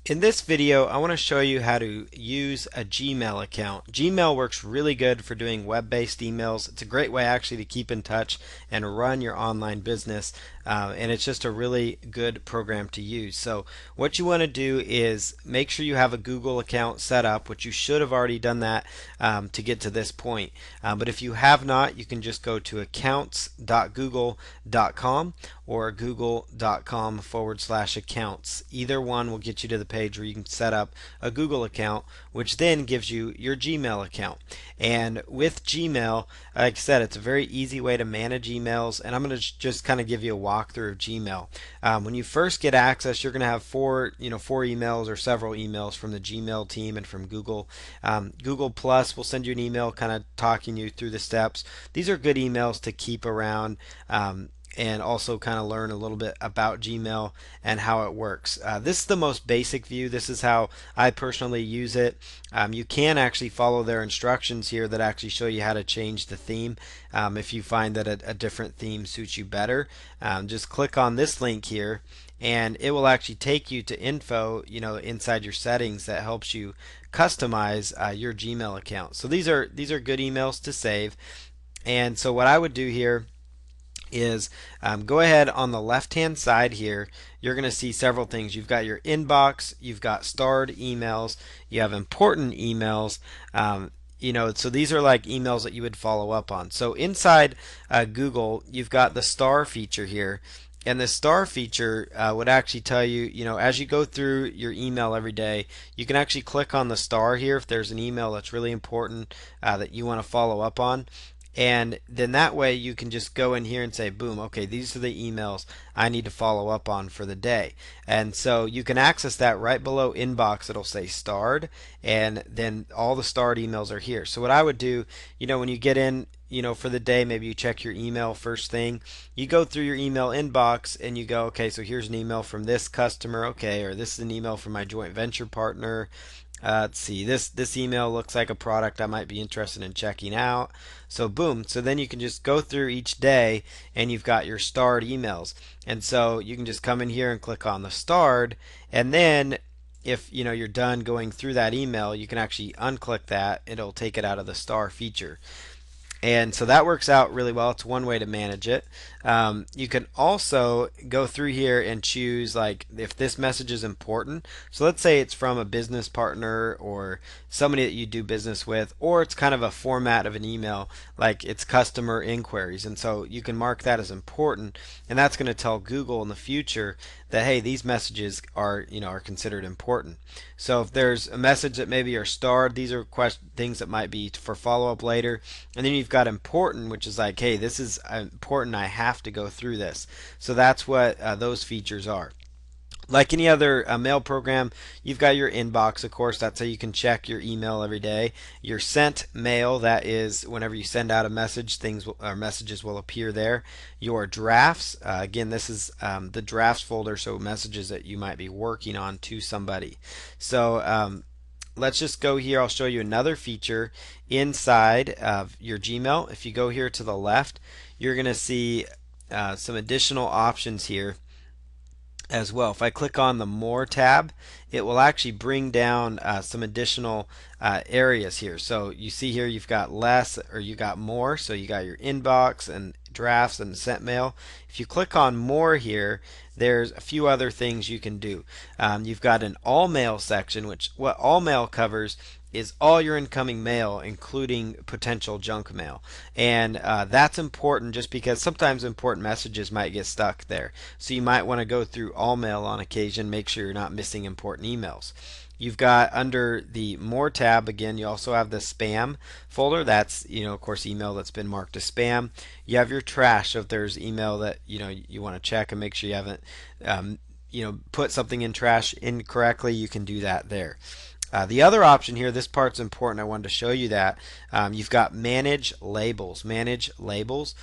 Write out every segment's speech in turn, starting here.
In this video, I want to show you how to use a Gmail account. Gmail works really good for doing web-based emails. It's a great way actually to keep in touch and run your online business, and it's just a really good program to use. So what you want to do is make sure you have a Google account set up, which you should have already done that to get to this point. But if you have not, you can just go to accounts.google.com or google.com/accounts. Either one will get you to the page where you can set up a Google account, which then gives you your Gmail account. And with Gmail, like I said, it's a very easy way to manage emails, and I'm going to just kind of give you a walkthrough of Gmail. When you first get access, you're going to have four emails or several emails from the Gmail team and from Google. Google Plus will send you an email kind of talking you through the steps. These are good emails to keep around. And also kind of learn a little bit about Gmail and how it works. This is the most basic view. This is how I personally use it. You can actually follow their instructions here that actually show you how to change the theme if you find that a different theme suits you better. Just click on this link here and it will actually take you to info, inside your settings that helps you customize your Gmail account. So these are good emails to save. And so what I would do here is go ahead on the left hand side here. You're going to see several things. You've got your inbox, you've got starred emails, you have important emails. So these are like emails that you would follow up on. So inside Google, you've got the star feature here. And the star feature would actually tell you, as you go through your email every day, you can actually click on the star here if there's an email that's really important that you want to follow up on. And then that way you can just go in here and say, boom, okay, these are the emails I need to follow up on for the day. And so you can access that right below inbox. It'll say starred, and then all the starred emails are here. So what I would do, when you get in, for the day, maybe you check your email first thing. You go through your email inbox and you go, okay, so here's an email from this customer, okay, or this is an email from my joint venture partner. Let's see, this email looks like a product I might be interested in checking out. So boom, so then you can just go through each day and you've got your starred emails. And so you can just come in here and click on the starred, and then if you're done going through that email, you can actually unclick that. It'll take it out of the star feature. And so that works out really well. It's one way to manage it. You can also go through here and choose like if this message is important. So let's say it's from a business partner or somebody that you do business with, or it's kind of a format of an email like it's customer inquiries. And so you can mark that as important, and that's going to tell Google in the future that hey, these messages are considered important. So if there's a message that maybe are starred, these are things that might be for follow-up later. And then you've got important, which is like, hey, this is important, I have to go through this. So that's what those features are. Like any other mail program, you've got your inbox, of course. That's how you can check your email every day. Your sent mail, that is whenever you send out a message, messages will appear there. Your drafts, again, this is the drafts folder, so messages that you might be working on to somebody. So let's just go here. I'll show you another feature inside of your Gmail. If you go here to the left, you're going to see some additional options here as well. If I click on the More tab, it will actually bring down some additional areas here. So you see here you've got less, or you got more. So you got your inbox and drafts and sent mail. If you click on More here, there's a few other things you can do. You've got an All Mail section, which what All Mail covers is all your incoming mail, including potential junk mail. And that's important just because sometimes important messages might get stuck there. So you might want to go through all mail on occasion, make sure you're not missing important emails. You've got under the More tab, again, you also have the Spam folder. That's, of course, email that's been marked as spam. You have your trash, so if there's email that, you want to check and make sure you haven't, put something in trash incorrectly, you can do that there. The other option here, this part's important. I wanted to show you that. You've got manage labels. Manage labels.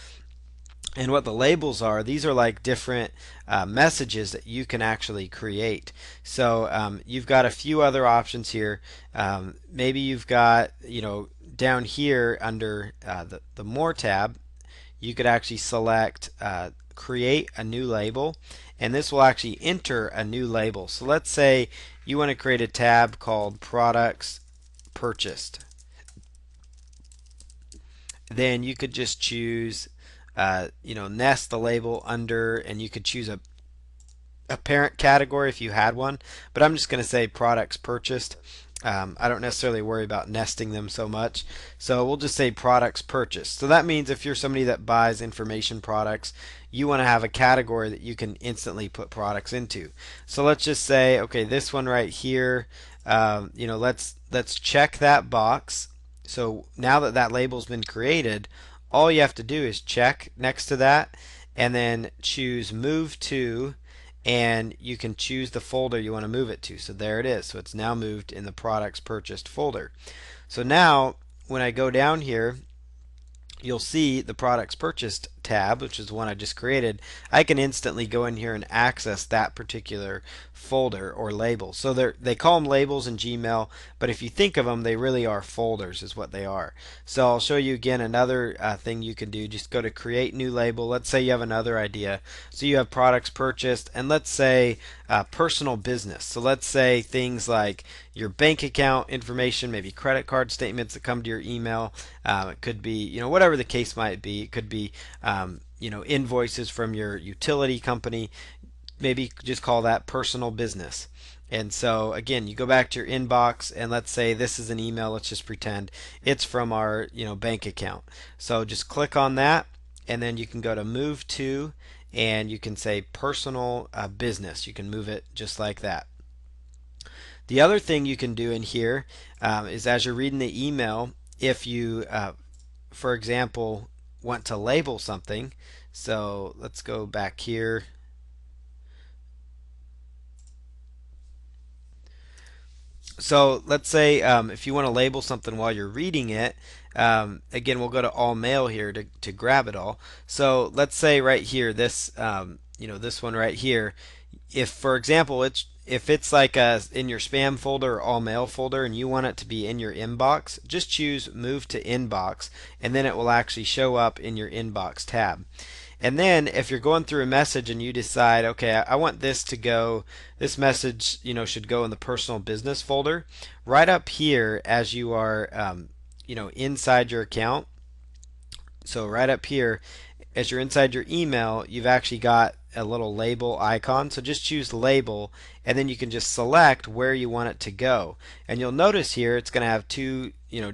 And what the labels are, these are like different messages that you can actually create. So you've got a few other options here. Maybe you've got, down here under the More tab, you could actually select create a new label, and this will actually enter a new label. So let's say you want to create a tab called products purchased. Then you could just choose nest the label under, and you could choose a parent category if you had one, but I'm just going to say products purchased. I don't necessarily worry about nesting them so much, so we'll just say products purchased. So that means if you're somebody that buys information products, you want to have a category that you can instantly put products into. So let's just say, okay, this one right here, let's check that box. So now that that label's been created, all you have to do is check next to that and then choose move to, and you can choose the folder you want to move it to. So there it is. So it's now moved in the products purchased folder. So now when I go down here, you'll see the products purchased tab, which is the one I just created. I can instantly go in here and access that particular folder or label. So they call them labels in Gmail, but if you think of them, they really are folders is what they are. So I'll show you again another thing you can do. Just go to create new label. Let's say you have another idea. So you have products purchased, and let's say personal business. So let's say things like your bank account information, maybe credit card statements that come to your email. It could be, whatever the case might be. It could be invoices from your utility company. Maybe just call that personal business. And so again, you go back to your inbox, and let's say this is an email. Let's just pretend it's from our bank account. So just click on that, and then you can go to move to, and you can say personal business. You can move it just like that. The other thing you can do in here is as you're reading the email, if you, for example, want to label something. So let's go back here. So let's say if you want to label something while you're reading it, again, we'll go to all mail here to grab it all. So let's say right here, this this one right here, if for example if it's like in your spam folder or all mail folder and you want it to be in your inbox, just choose move to inbox, and then it will actually show up in your inbox tab. And then if you're going through a message and you decide, okay, I want this to go, this message, should go in the personal business folder, right up here as you are, inside your account. So right up here, as you're inside your email, you've actually got a little label icon. So just choose label, and then you can just select where you want it to go. And you'll notice here it's going to have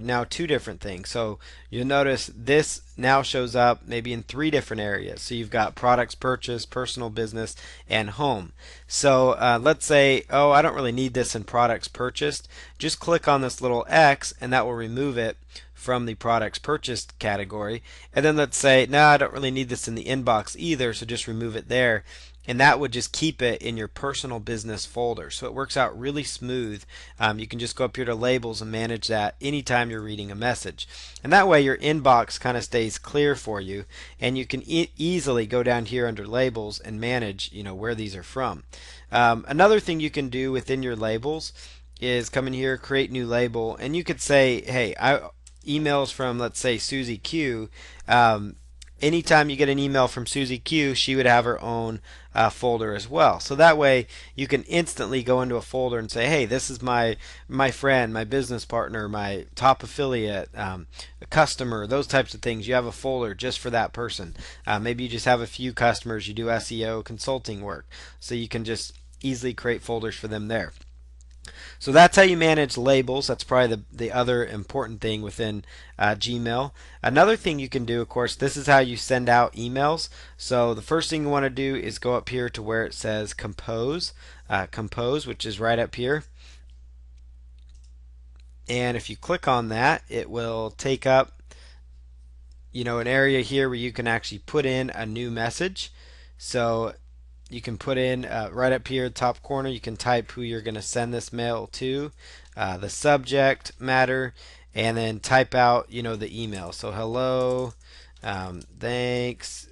now two different things. So you'll notice this now shows up maybe in 3 different areas. So you've got products purchased, personal business, and home. So let's say, oh, I don't really need this in products purchased. Just click on this little X, and that will remove it from the products purchased category. And then let's say, no, I don't really need this in the inbox either, so just remove it there. And that would just keep it in your personal business folder. So it works out really smooth. You can just go up here to labels and manage that anytime you're reading a message. And that way your inbox kind of stays clear for you, and you can easily go down here under labels and manage where these are from. Another thing you can do within your labels is come in here, create new label, and you could say, hey, emails from, let's say, Susie Q. Anytime you get an email from Susie Q, she would have her own folder as well. So that way you can instantly go into a folder and say, hey, this is my friend, my business partner, my top affiliate, a customer, those types of things. You have a folder just for that person. Maybe you just have a few customers, you do SEO consulting work, so you can just easily create folders for them there. So that's how you manage labels. That's probably the other important thing within Gmail. Another thing you can do, of course, this is how you send out emails. So the first thing you want to do is go up here to where it says compose, which is right up here. And if you click on that, it will take up an area here where you can actually put in a new message. So you can put in right up here top corner, you can type who you're going to send this mail to, the subject matter, and then type out the email. So hello, thanks,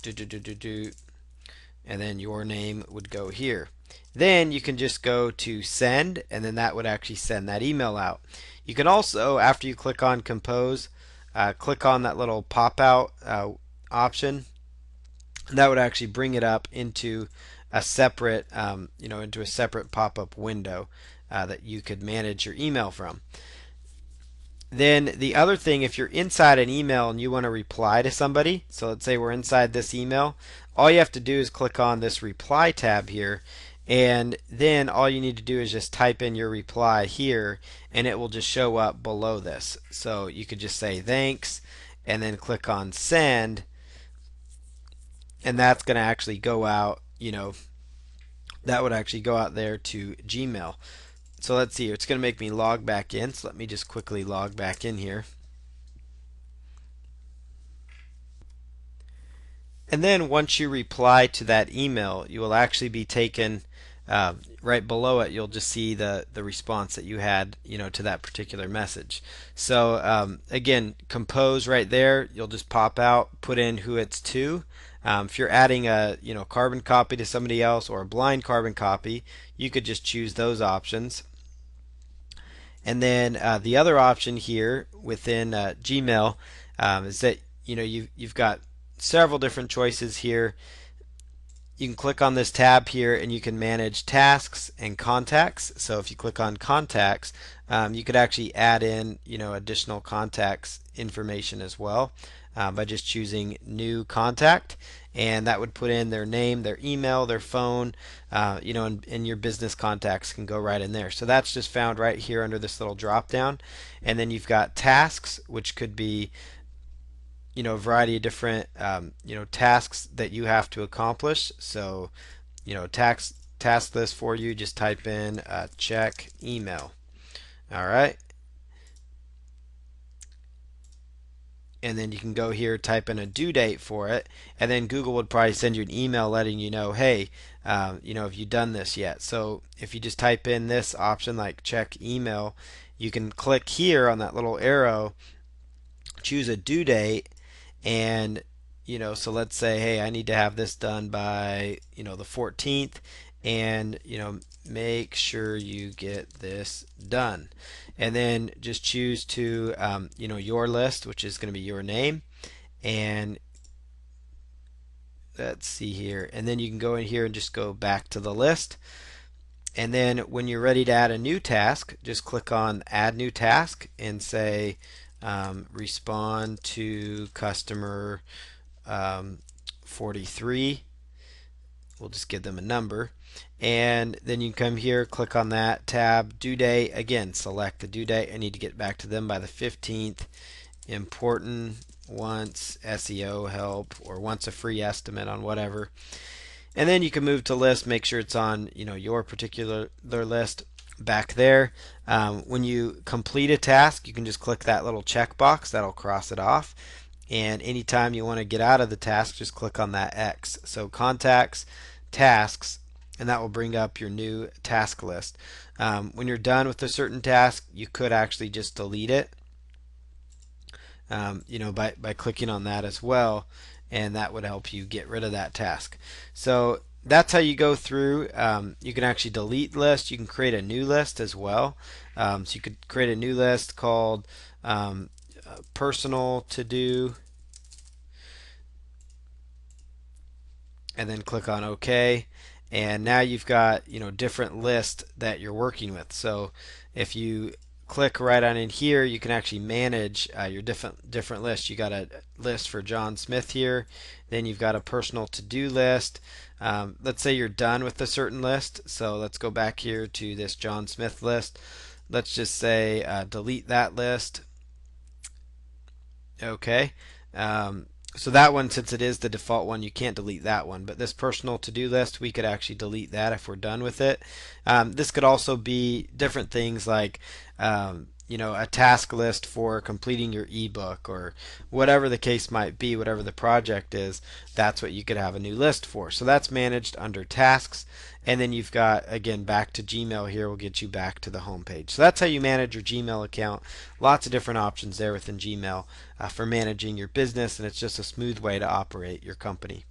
and then your name would go here. Then you can just go to send, and then that would actually send that email out. You can also, after you click on compose, click on that little pop out option, And that would actually bring it up into a separate, into a separate pop-up window that you could manage your email from. Then the other thing, if you're inside an email and you want to reply to somebody, so let's say we're inside this email, all you have to do is click on this reply tab here, and then all you need to do is just type in your reply here, and it will just show up below this. So you could just say thanks, and then click on send, and that's going to actually go out, that would actually go out there to Gmail. So let's see here. It's going to make me log back in. So let me just quickly log back in here. And then once you reply to that email, you will actually be taken right below it. You'll just see the response that you had, to that particular message. So again, compose right there. You'll just pop out, put in who it's to. If you're adding a carbon copy to somebody else or a blind carbon copy, you could just choose those options. And then the other option here within Gmail is that you've got several different choices here. You can click on this tab here and you can manage tasks and contacts. So if you click on contacts, you could actually add in additional contacts information as well by just choosing new contact, and that would put in their name, their email, their phone, and your business contacts can go right in there. So that's just found right here under this little drop down. And then you've got tasks, which could be a variety of different tasks that you have to accomplish. So task list for you, just type in check email. All right, and then you can go here, type in a due date for it, and then Google would probably send you an email letting you know, hey, have you done this yet? So if you just type in this option like check email, you can click here on that little arrow, choose a due date, and so let's say, hey, I need to have this done by the 14th, and make sure you get this done, and then just choose to your list, which is going to be your name, and let's see here, and then you can go in here and just go back to the list. And then when you're ready to add a new task, just click on add new task and say respond to customer 43. We'll just give them a number, and then you can come here, click on that tab, due date. Again, select the due date. I need to get back to them by the 15th. Important, wants SEO help, or wants a free estimate on whatever. And then you can move to list, make sure it's on your particular list back there. When you complete a task, you can just click that little checkbox, that'll cross it off. And anytime you want to get out of the task, just click on that X. So contacts, tasks, and that will bring up your new task list. When you're done with a certain task, you could actually just delete it, by clicking on that as well, and that would help you get rid of that task. So that's how you go through. You can actually delete lists. You can create a new list as well. So you could create a new list called personal to do, and then click on OK. And now you've got different lists that you're working with. So if you click right on in here, you can actually manage your different lists. You got a list for John Smith here, then you've got a personal to-do list. Let's say you're done with a certain list, so let's go back here to this John Smith list. Let's just say delete that list. Okay. So that one, since it is the default one, you can't delete that one. But this personal to-do list, we could actually delete that if we're done with it. This could also be different things like a task list for completing your ebook, or whatever the case might be, whatever the project is, that's what you could have a new list for. So that's managed under tasks. And then you've got, again, back to Gmail here will get you back to the home page. So that's how you manage your Gmail account. Lots of different options there within Gmail for managing your business, and it's just a smooth way to operate your company.